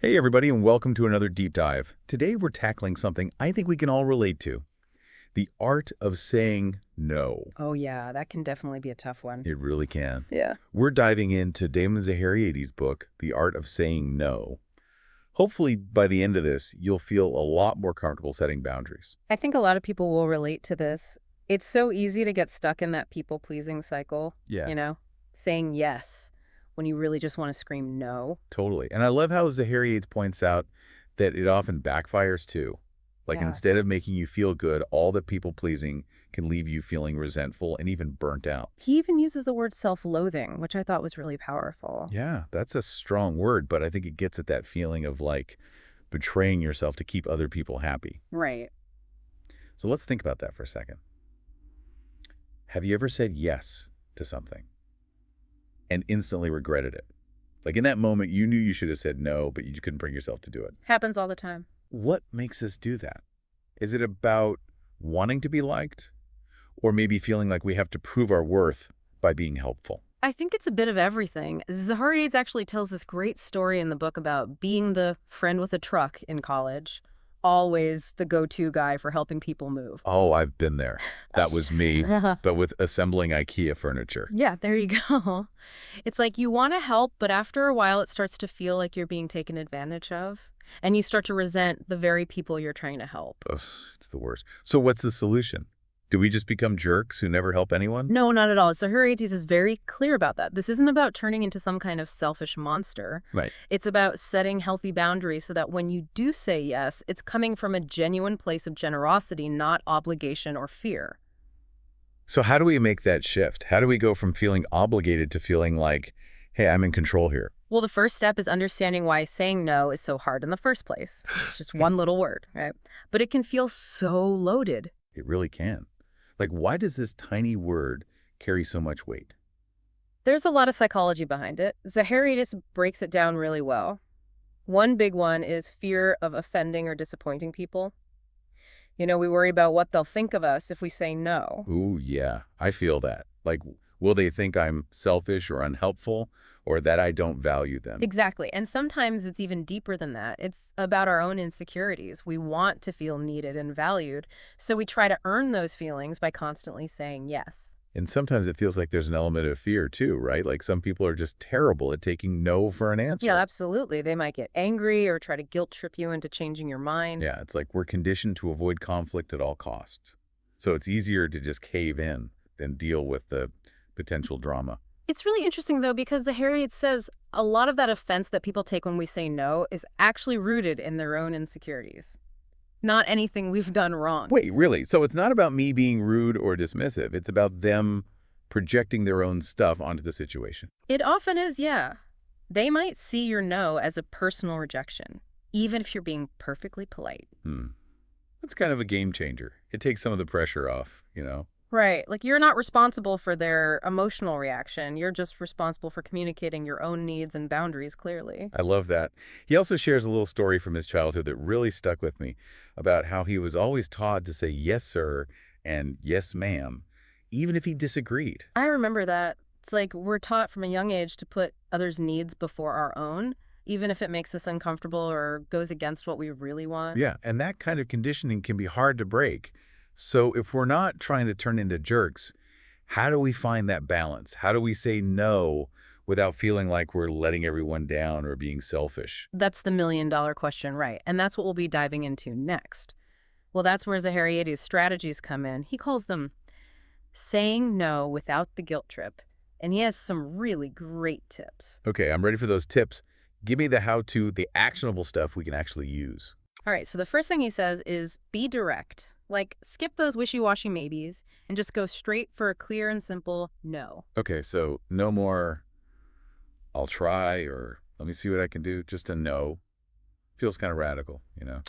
Hey everybody, and welcome to another deep dive. Today we're tackling something I think we can all relate to. The art of saying no. Oh yeah, that can definitely be a tough one. It really can. Yeah. We're diving into Damon Zahariades' book, The Art of Saying No. Hopefully by the end of this, you'll feel a lot more comfortable setting boundaries. I think a lot of people will relate to this. It's so easy to get stuck in that people-pleasing cycle, Yeah, saying yes when you really just want to scream no. totally. And I love how Zahariades points out that it often backfires too. Like Yeah. instead of making you feel good, all the people-pleasing can leave you feeling resentful and even burnt out. He even uses the word self-loathing, which I thought was really powerful. Yeah, that's a strong word, but I think it gets at that feeling of like betraying yourself to keep other people happy. Right. So let's think about that for a second. Have you ever said yes to something and instantly regretted it? Like in that moment, you knew you should have said no, but you just couldn't bring yourself to do it. Happens all the time. What makes us do that? Is it about wanting to be liked or maybe feeling like we have to prove our worth by being helpful? I think it's a bit of everything. Zahariades actually tells this great story in the book about being the friend with a truck in college. Always the go-to guy for helping people move. Oh, I've been there. That was me, but with assembling IKEA furniture. Yeah, there you go. It's like you want to help, but after a while it starts to feel like you're being taken advantage of, and you start to resent the very people you're trying to help. Ugh, it's the worst. So what's the solution? Do we just become jerks who never help anyone? No, not at all. Zahariades is very clear about that. This isn't about turning into some kind of selfish monster. Right. It's about setting healthy boundaries so that when you do say yes, it's coming from a genuine place of generosity, not obligation or fear. So how do we make that shift? How do we go from feeling obligated to feeling like, hey, I'm in control here? Well, the first step is understanding why saying no is so hard in the first place. It's just one little word, right? But it can feel so loaded. It really can. Like, why does this tiny word carry so much weight? There's a lot of psychology behind it. Zahariades breaks it down really well. One big one is fear of offending or disappointing people. We worry about what they'll think of us if we say no. Ooh, yeah, I feel that. Like, will they think I'm selfish or unhelpful or that I don't value them? Exactly. And sometimes it's even deeper than that. It's about our own insecurities. We want to feel needed and valued, so we try to earn those feelings by constantly saying yes. And sometimes it feels like there's an element of fear too, right? Like some people are just terrible at taking no for an answer. Yeah, absolutely. They might get angry or try to guilt trip you into changing your mind. Yeah, it's like we're conditioned to avoid conflict at all costs. So it's easier to just cave in than deal with the potential drama. It's really interesting, though, because Zahariades says a lot of that offense that people take when we say no is actually rooted in their own insecurities, not anything we've done wrong. Wait, really? So it's not about me being rude or dismissive. It's about them projecting their own stuff onto the situation. It often is, yeah. They might see your no as a personal rejection, even if you're being perfectly polite. That's kind of a game changer. It takes some of the pressure off. Right. Like, you're not responsible for their emotional reaction. You're just responsible for communicating your own needs and boundaries clearly. I love that. He also shares a little story from his childhood that really stuck with me about how he was always taught to say yes, sir, and yes, ma'am, even if he disagreed. I remember that. It's like we're taught from a young age to put others' needs before our own, even if it makes us uncomfortable or goes against what we really want. Yeah, and that kind of conditioning can be hard to break. So if we're not trying to turn into jerks, how do we find that balance? How do we say no without feeling like we're letting everyone down or being selfish? That's the million-dollar question, right? And that's what we'll be diving into next. Well, that's where Zahariades' strategies come in. He calls them saying no without the guilt trip. And he has some really great tips. Okay, I'm ready for those tips. Give me the how-to, the actionable stuff we can actually use. All right, so the first thing he says is be direct. Like, skip those wishy-washy maybes and just go straight for a clear and simple no. Okay, so no more I'll try or let me see what I can do. Just a no. Feels kind of radical.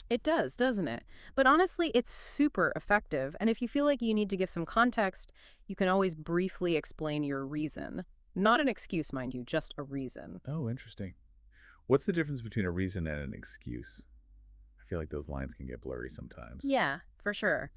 It does, doesn't it? But honestly, it's super effective. And if you feel like you need to give some context, you can always briefly explain your reason. Not an excuse, mind you, just a reason. Oh, interesting. What's the difference between a reason and an excuse? I feel like those lines can get blurry sometimes. Yeah, for sure.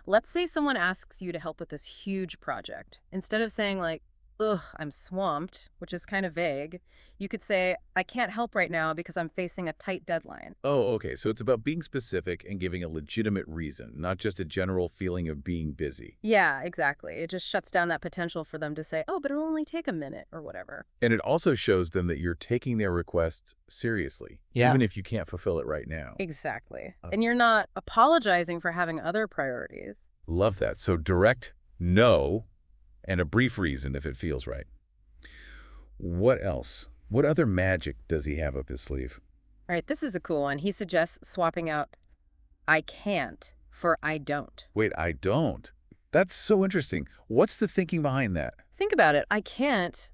Let's say someone asks you to help with this huge project. Instead of saying like, ugh, I'm swamped, which is kind of vague. You could say, I can't help right now because I'm facing a tight deadline. Oh, okay. So it's about being specific and giving a legitimate reason, not just a general feeling of being busy. Yeah, exactly. It just shuts down that potential for them to say, oh, but it'll only take a minute or whatever. And it also shows them that you're taking their requests seriously, Yeah. even if you can't fulfill it right now. Exactly. Uh, And you're not apologizing for having other priorities. Love that. So direct no and a brief reason if it feels right. What else? What other magic does he have up his sleeve? All right, this is a cool one. He suggests swapping out I can't for I don't. Wait, I don't. That's so interesting. What's the thinking behind that? Think about it. I can't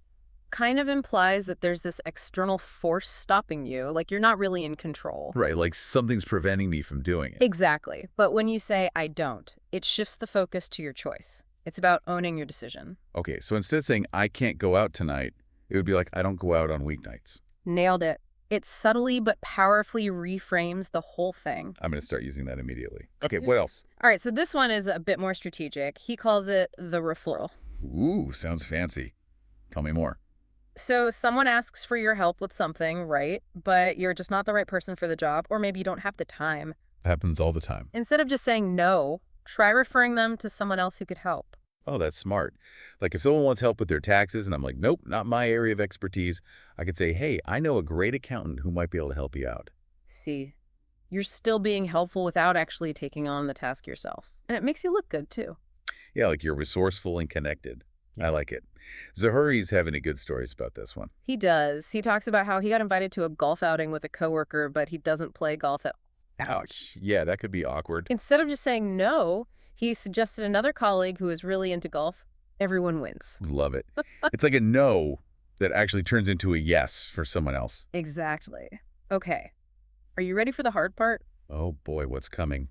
kind of implies that there's this external force stopping you, like you're not really in control. Right, like something's preventing me from doing it. Exactly. But when you say I don't, it shifts the focus to your choice. It's about owning your decision. Okay, so instead of saying I can't go out tonight, it would be like I don't go out on weeknights. Nailed it. It subtly but powerfully reframes the whole thing. I'm going to start using that immediately. Okay, what else? All right, so this one is a bit more strategic. He calls it the referral. Ooh, sounds fancy. Tell me more. So someone asks for your help with something, right? But you're just not the right person for the job, or maybe you don't have the time. Happens all the time. Instead of just saying no, try referring them to someone else who could help. Oh, that's smart. Like if someone wants help with their taxes and I'm like, nope, not my area of expertise, I could say, hey, I know a great accountant who might be able to help you out. See, you're still being helpful without actually taking on the task yourself. And it makes you look good, too. Yeah, like you're resourceful and connected. I like it. Zahariades have any good stories about this one. He does. He talks about how he got invited to a golf outing with a coworker, but he doesn't play golf at all. Ouch. Yeah, that could be awkward. Instead of just saying no, he suggested another colleague who is really into golf. Everyone wins. Love it. It's like a no that actually turns into a yes for someone else. Exactly. Okay. Are you ready for the hard part? Oh boy, what's coming?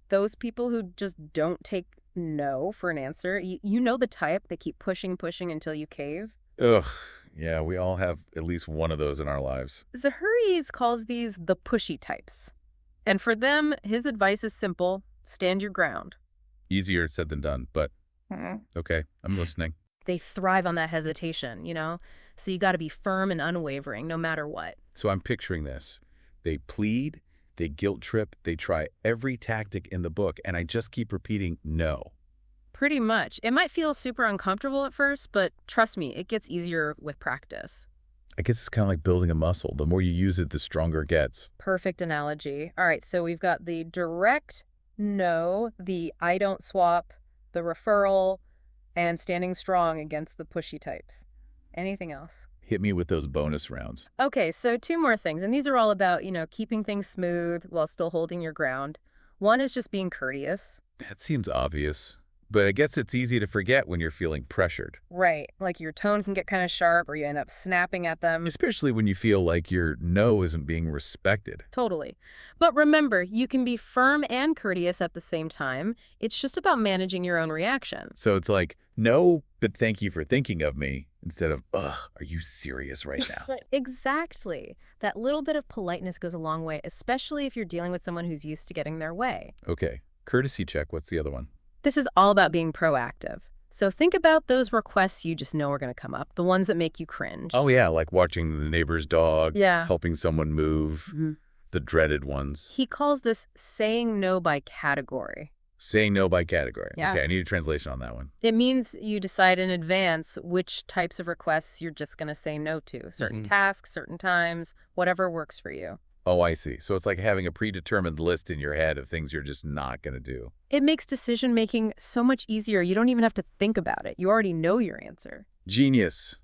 Those people who just don't take no for an answer, you know the type. They keep pushing until you cave. Ugh. Yeah, we all have at least one of those in our lives. Zahariades calls these the pushy types. And for them, his advice is simple. Stand your ground. Easier said than done, but okay, I'm listening. They thrive on that hesitation, you know? So you got to be firm and unwavering no matter what. So I'm picturing this. They plead, they guilt trip, they try every tactic in the book, and I just keep repeating no. Pretty much. It might feel super uncomfortable at first, but trust me, it gets easier with practice. I guess it's kind of like building a muscle. The more you use it, the stronger it gets. Perfect analogy. All right, so we've got the direct no, the I don't swap, the referral, and standing strong against the pushy types. Anything else? Hit me with those bonus rounds. Okay, so two more things, and these are all about, keeping things smooth while still holding your ground. One is just being courteous. That seems obvious, but I guess it's easy to forget when you're feeling pressured. Right, like your tone can get kind of sharp or you end up snapping at them. Especially when you feel like your no isn't being respected. Totally. But remember, you can be firm and courteous at the same time. It's just about managing your own reaction. So it's like, no, but thank you for thinking of me, instead of, ugh, are you serious right now? Exactly. That little bit of politeness goes a long way, especially if you're dealing with someone who's used to getting their way. Okay, courtesy check. What's the other one? This is all about being proactive. So think about those requests you just know are going to come up, the ones that make you cringe. Oh, yeah, like watching the neighbor's dog, Yeah. helping someone move, the dreaded ones. He calls this saying no by category. Saying no by category. Yeah. Okay, I need a translation on that one. It means you decide in advance which types of requests you're just going to say no to. Certain tasks, certain times, whatever works for you. Oh, I see. So it's like having a predetermined list in your head of things you're just not going to do. It makes decision-making so much easier. You don't even have to think about it. You already know your answer. Genius.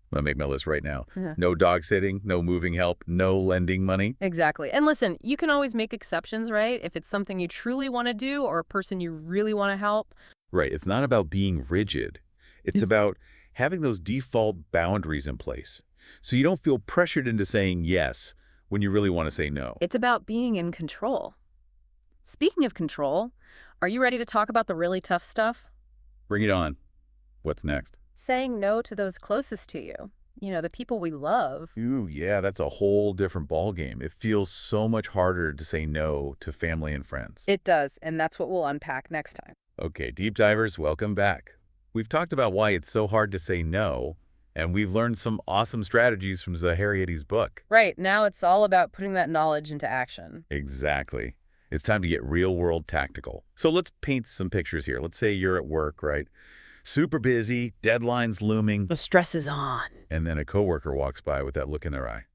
I'm going to make my list right now. Yeah. No dog sitting, no moving help, no lending money. Exactly. And listen, you can always make exceptions, right? If it's something you truly want to do or a person you really want to help. Right. It's not about being rigid. It's about having those default boundaries in place. So you don't feel pressured into saying yes when you really want to say no. It's about being in control. Speaking of control, are you ready to talk about the really tough stuff? Bring it on. What's next? Saying no to those closest to you. You know, the people we love. Ooh, yeah, that's a whole different ballgame. It feels so much harder to say no to family and friends. It does, and that's what we'll unpack next time. Okay, deep divers, welcome back. We've talked about why it's so hard to say no, and we've learned some awesome strategies from Zahariades' book. Right, now it's all about putting that knowledge into action. Exactly. It's time to get real-world tactical. So let's paint some pictures here. Let's say you're at work, right? Super busy, deadlines looming, The stress is on. and then a coworker walks by with that look in their eye.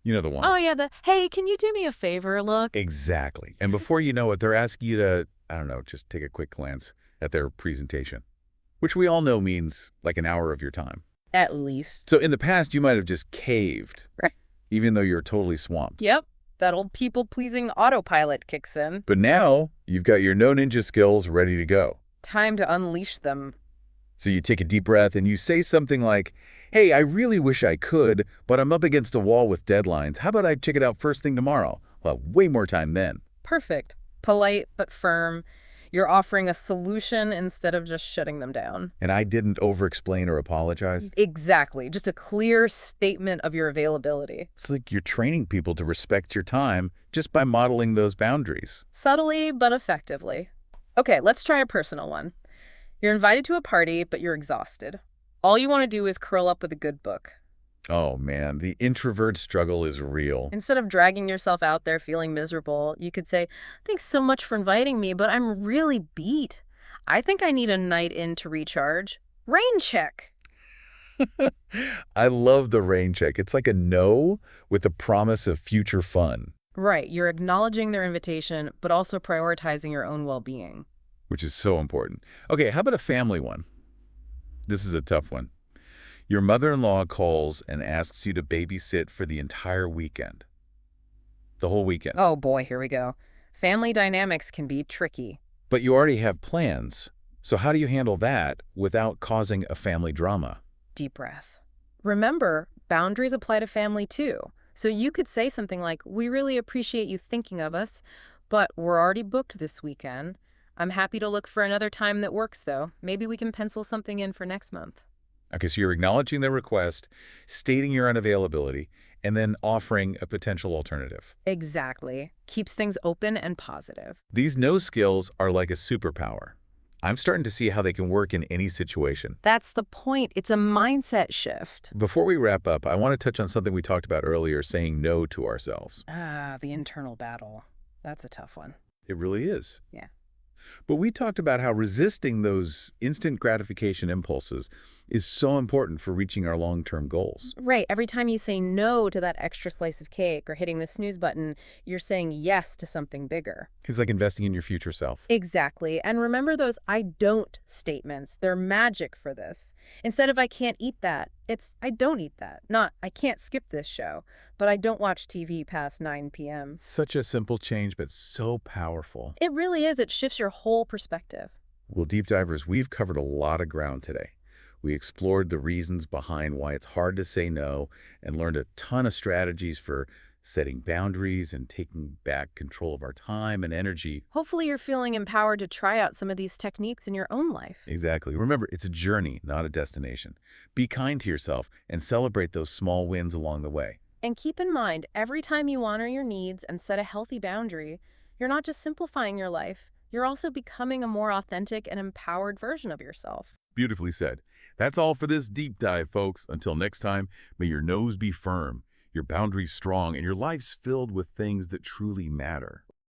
You know the one. Oh, yeah, hey, can you do me a favor look? Exactly. And before you know it, they're asking you to, I don't know, just take a quick glance at their presentation, which we all know means like an hour of your time. At least. So in the past, you might have just caved, Right. even though you're totally swamped. Yep, that old people-pleasing autopilot kicks in. But now, you've got your no ninja skills ready to go. Time to unleash them. So you take a deep breath and you say something like, hey, I really wish I could, but I'm up against a wall with deadlines. How about I check it out first thing tomorrow? Well, way more time then. Perfect. Polite but firm. You're offering a solution instead of just shutting them down. And I didn't over-explain or apologize. Exactly. Just a clear statement of your availability. It's like you're training people to respect your time just by modeling those boundaries. Subtly but effectively. Okay, let's try a personal one. You're invited to a party, but you're exhausted. All you want to do is curl up with a good book. Oh man, the introvert struggle is real. Instead of dragging yourself out there feeling miserable, you could say, thanks so much for inviting me, but I'm really beat. I think I need a night in to recharge. Rain check. I love the rain check. It's like a no with the promise of future fun. Right, you're acknowledging their invitation, but also prioritizing your own well-being. Which is so important. Okay, how about a family one? This is a tough one. Your mother-in-law calls and asks you to babysit for the entire weekend. The whole weekend. Oh boy, here we go. Family dynamics can be tricky. But you already have plans. So how do you handle that without causing a family drama? Deep breath. Remember, boundaries apply to family too. So you could say something like, we really appreciate you thinking of us, but we're already booked this weekend. I'm happy to look for another time that works, though. Maybe we can pencil something in for next month. Okay, so you're acknowledging their request, stating your unavailability, and then offering a potential alternative. Exactly. Keeps things open and positive. These no skills are like a superpower. I'm starting to see how they can work in any situation. That's the point. It's a mindset shift. Before we wrap up, I want to touch on something we talked about earlier, saying no to ourselves. Ah, the internal battle. That's a tough one. It really is. Yeah. But we talked about how resisting those instant gratification impulses is so important for reaching our long-term goals. Right. Every time you say no to that extra slice of cake or hitting the snooze button, you're saying yes to something bigger. It's like investing in your future self. Exactly. And remember those I don't statements. They're magic for this. Instead of I can't eat that, it's I don't eat that. Not I can't skip this show, but I don't watch TV past 9 p.m. Such a simple change, but so powerful. It really is. It shifts your whole perspective. Well, deep divers, we've covered a lot of ground today. We explored the reasons behind why it's hard to say no and learned a ton of strategies for setting boundaries and taking back control of our time and energy. Hopefully you're feeling empowered to try out some of these techniques in your own life. Exactly. Remember, it's a journey, not a destination. Be kind to yourself and celebrate those small wins along the way. And keep in mind, every time you honor your needs and set a healthy boundary, you're not just simplifying your life, you're also becoming a more authentic and empowered version of yourself. Beautifully said. That's all for this deep dive, folks. Until next time, may your nose be firm, your boundaries strong, and your life's filled with things that truly matter.